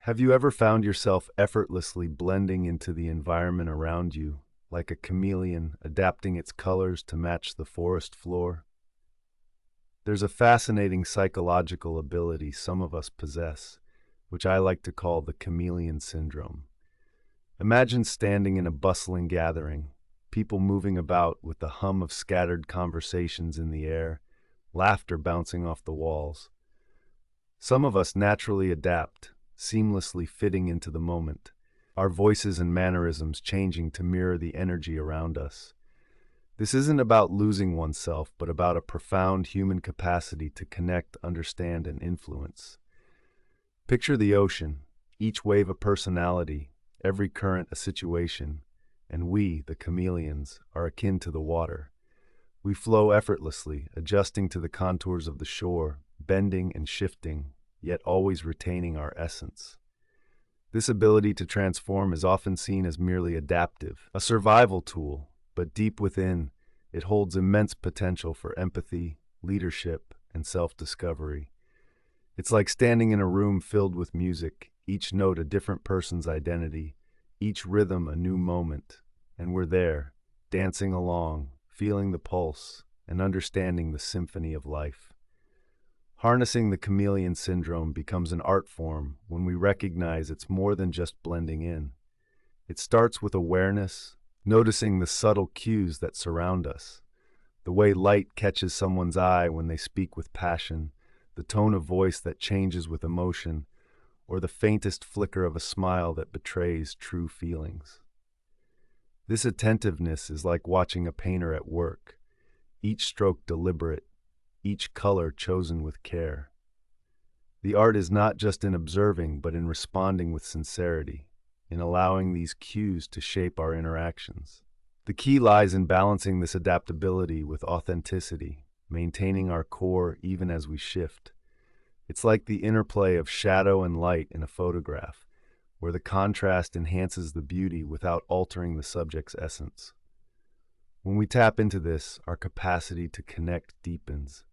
Have you ever found yourself effortlessly blending into the environment around you, like a chameleon adapting its colors to match the forest floor? There's a fascinating psychological ability some of us possess, which I like to call the Chameleon Syndrome. Imagine standing in a bustling gathering, people moving about with the hum of scattered conversations in the air, laughter bouncing off the walls. Some of us naturally adapt, seamlessly fitting into the moment, our voices and mannerisms changing to mirror the energy around us. This isn't about losing oneself, but about a profound human capacity to connect, understand, and influence. Picture the ocean, each wave a personality, every current a situation, and we, the chameleons, are akin to the water. We flow effortlessly, adjusting to the contours of the shore, bending and shifting, yet always retaining our essence. This ability to transform is often seen as merely adaptive, a survival tool, but deep within, it holds immense potential for empathy, leadership, and self-discovery. It's like standing in a room filled with music, each note a different person's identity, each rhythm a new moment, and we're there, dancing along, feeling the pulse, and understanding the symphony of life. Harnessing the chameleon syndrome becomes an art form when we recognize it's more than just blending in. It starts with awareness, noticing the subtle cues that surround us. The way light catches someone's eye when they speak with passion, the tone of voice that changes with emotion, or the faintest flicker of a smile that betrays true feelings. This attentiveness is like watching a painter at work, each stroke deliberate, each color chosen with care. The art is not just in observing, but in responding with sincerity, in allowing these cues to shape our interactions. The key lies in balancing this adaptability with authenticity, maintaining our core even as we shift. It's like the interplay of shadow and light in a photograph, where the contrast enhances the beauty without altering the subject's essence. When we tap into this, our capacity to connect deepens.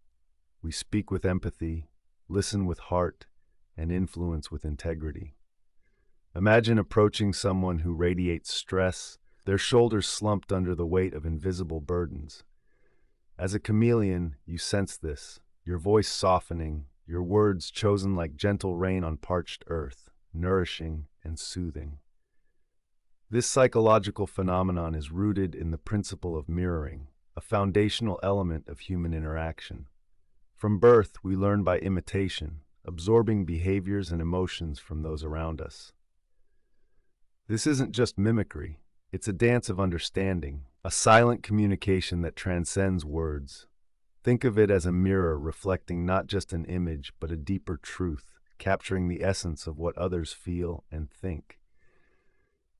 We speak with empathy, listen with heart, and influence with integrity. Imagine approaching someone who radiates stress, their shoulders slumped under the weight of invisible burdens. As a chameleon, you sense this, your voice softening, your words chosen like gentle rain on parched earth, nourishing and soothing. This psychological phenomenon is rooted in the principle of mirroring, a foundational element of human interaction. From birth, we learn by imitation, absorbing behaviors and emotions from those around us. This isn't just mimicry, it's a dance of understanding, a silent communication that transcends words. Think of it as a mirror reflecting not just an image, but a deeper truth, capturing the essence of what others feel and think.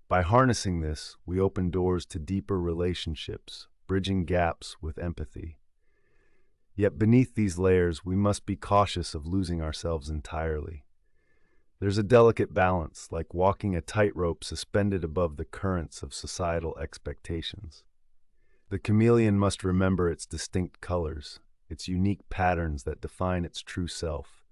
By harnessing this, we open doors to deeper relationships, bridging gaps with empathy. Yet beneath these layers, we must be cautious of losing ourselves entirely. There's a delicate balance, like walking a tightrope suspended above the currents of societal expectations. The chameleon must remember its distinct colors, its unique patterns that define its true self.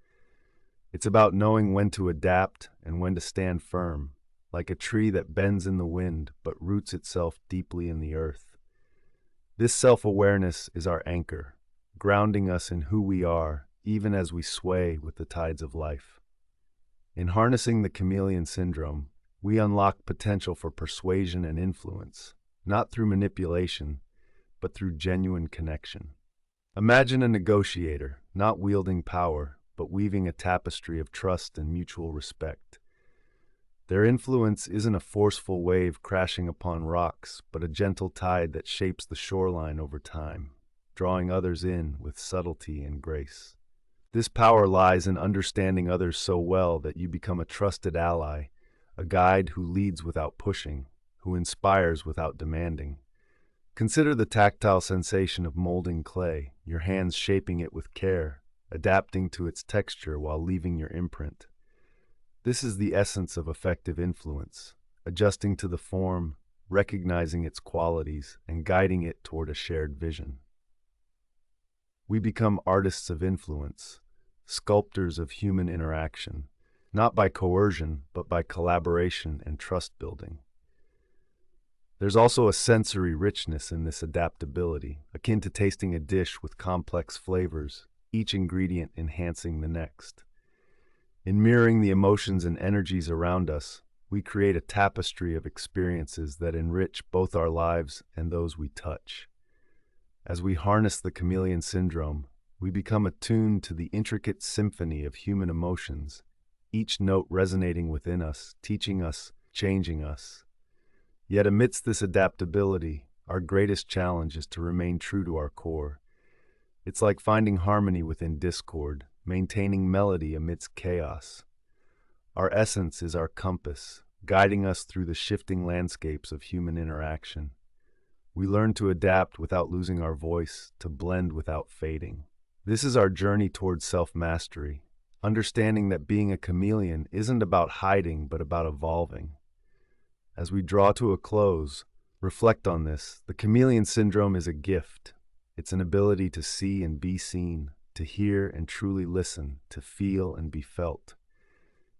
It's about knowing when to adapt and when to stand firm, like a tree that bends in the wind but roots itself deeply in the earth. This self-awareness is our anchor, grounding us in who we are, even as we sway with the tides of life. In harnessing the chameleon syndrome, we unlock potential for persuasion and influence, not through manipulation, but through genuine connection. Imagine a negotiator, not wielding power, but weaving a tapestry of trust and mutual respect. Their influence isn't a forceful wave crashing upon rocks, but a gentle tide that shapes the shoreline over time, drawing others in with subtlety and grace. This power lies in understanding others so well that you become a trusted ally, a guide who leads without pushing, who inspires without demanding. Consider the tactile sensation of molding clay, your hands shaping it with care, adapting to its texture while leaving your imprint. This is the essence of effective influence, adjusting to the form, recognizing its qualities, and guiding it toward a shared vision. We become artists of influence, sculptors of human interaction, not by coercion, but by collaboration and trust building. There's also a sensory richness in this adaptability, akin to tasting a dish with complex flavors, each ingredient enhancing the next. In mirroring the emotions and energies around us, we create a tapestry of experiences that enrich both our lives and those we touch. As we harness the chameleon syndrome, we become attuned to the intricate symphony of human emotions, each note resonating within us, teaching us, changing us. Yet amidst this adaptability, our greatest challenge is to remain true to our core. It's like finding harmony within discord, maintaining melody amidst chaos. Our essence is our compass, guiding us through the shifting landscapes of human interaction. We learn to adapt without losing our voice, to blend without fading. This is our journey towards self-mastery, understanding that being a chameleon isn't about hiding but about evolving. As we draw to a close, reflect on this. The chameleon syndrome is a gift. It's an ability to see and be seen, to hear and truly listen, to feel and be felt.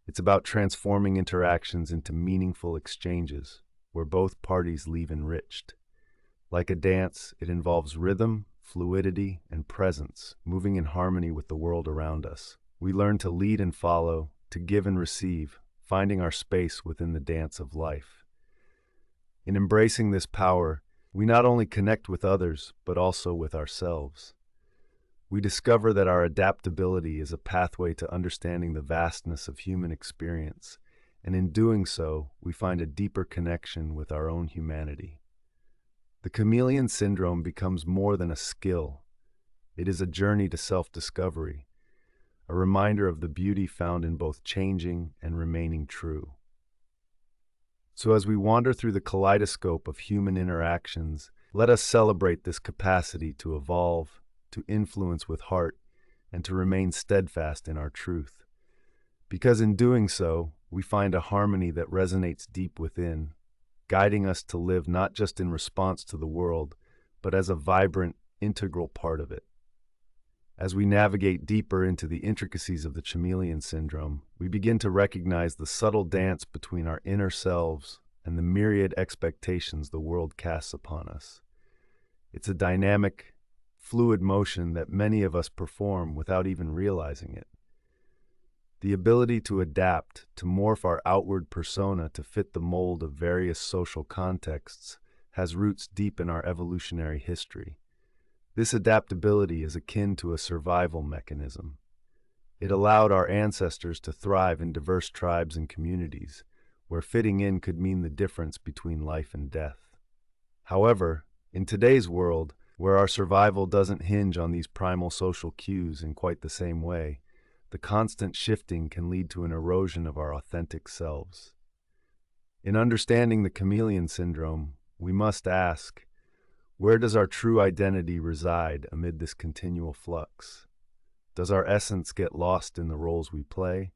It's about transforming interactions into meaningful exchanges, where both parties leave enriched. Like a dance, it involves rhythm, fluidity, and presence, moving in harmony with the world around us. We learn to lead and follow, to give and receive, finding our space within the dance of life. In embracing this power, we not only connect with others, but also with ourselves. We discover that our adaptability is a pathway to understanding the vastness of human experience, and in doing so, we find a deeper connection with our own humanity. The chameleon syndrome becomes more than a skill. It is a journey to self-discovery, a reminder of the beauty found in both changing and remaining true. So as we wander through the kaleidoscope of human interactions, let us celebrate this capacity to evolve, to influence with heart, and to remain steadfast in our truth. Because in doing so, we find a harmony that resonates deep within, guiding us to live not just in response to the world, but as a vibrant, integral part of it. As we navigate deeper into the intricacies of the chameleon syndrome, we begin to recognize the subtle dance between our inner selves and the myriad expectations the world casts upon us. It's a dynamic, fluid motion that many of us perform without even realizing it. The ability to adapt, to morph our outward persona to fit the mold of various social contexts, has roots deep in our evolutionary history. This adaptability is akin to a survival mechanism. It allowed our ancestors to thrive in diverse tribes and communities, where fitting in could mean the difference between life and death. However, in today's world, where our survival doesn't hinge on these primal social cues in quite the same way, the constant shifting can lead to an erosion of our authentic selves. In understanding the chameleon syndrome, we must ask, where does our true identity reside amid this continual flux? Does our essence get lost in the roles we play?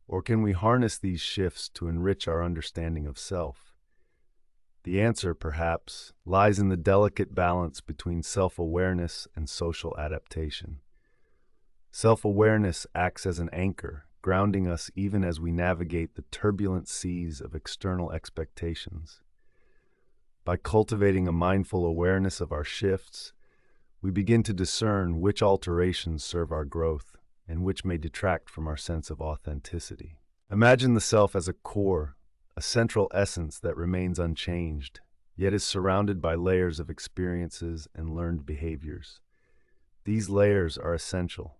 Or can we harness these shifts to enrich our understanding of self? The answer, perhaps, lies in the delicate balance between self-awareness and social adaptation. Self-awareness acts as an anchor, grounding us even as we navigate the turbulent seas of external expectations. By cultivating a mindful awareness of our shifts, we begin to discern which alterations serve our growth and which may detract from our sense of authenticity. Imagine the self as a core, a central essence that remains unchanged, yet is surrounded by layers of experiences and learned behaviors. These layers are essential.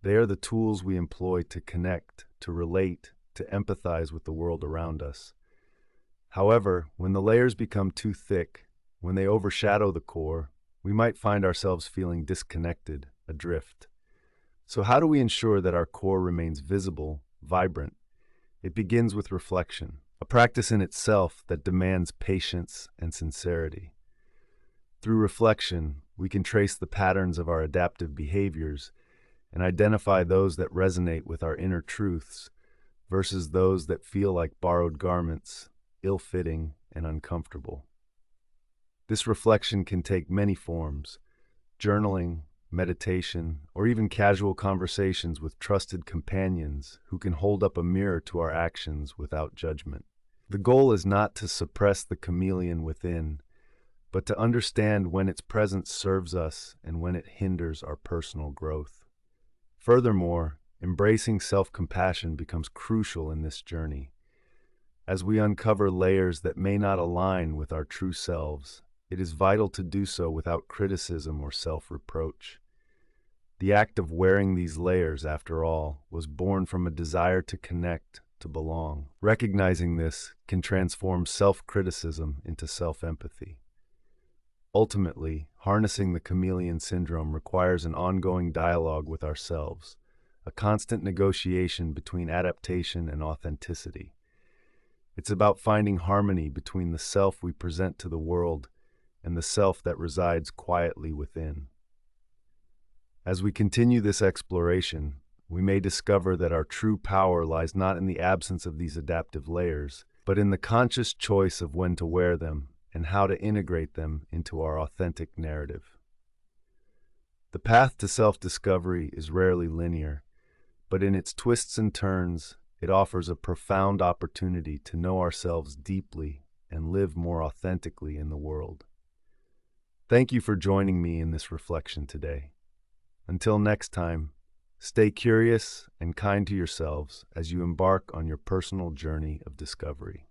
They are the tools we employ to connect, to relate, to empathize with the world around us. However, when the layers become too thick, when they overshadow the core, we might find ourselves feeling disconnected, adrift. So how do we ensure that our core remains visible, vibrant? It begins with reflection, a practice in itself that demands patience and sincerity. Through reflection, we can trace the patterns of our adaptive behaviors and identify those that resonate with our inner truths versus those that feel like borrowed garments, ill-fitting and uncomfortable. This reflection can take many forms: journaling, meditation, or even casual conversations with trusted companions who can hold up a mirror to our actions without judgment. The goal is not to suppress the chameleon within, but to understand when its presence serves us and when it hinders our personal growth. Furthermore, embracing self-compassion becomes crucial in this journey. As we uncover layers that may not align with our true selves, it is vital to do so without criticism or self-reproach. The act of wearing these layers, after all, was born from a desire to connect, to belong. Recognizing this can transform self-criticism into self-empathy. Ultimately, harnessing the chameleon syndrome requires an ongoing dialogue with ourselves, a constant negotiation between adaptation and authenticity. It's about finding harmony between the self we present to the world and the self that resides quietly within. As we continue this exploration, we may discover that our true power lies not in the absence of these adaptive layers, but in the conscious choice of when to wear them and how to integrate them into our authentic narrative. The path to self-discovery is rarely linear, but in its twists and turns, it offers a profound opportunity to know ourselves deeply and live more authentically in the world. Thank you for joining me in this reflection today. Until next time, stay curious and kind to yourselves as you embark on your personal journey of discovery.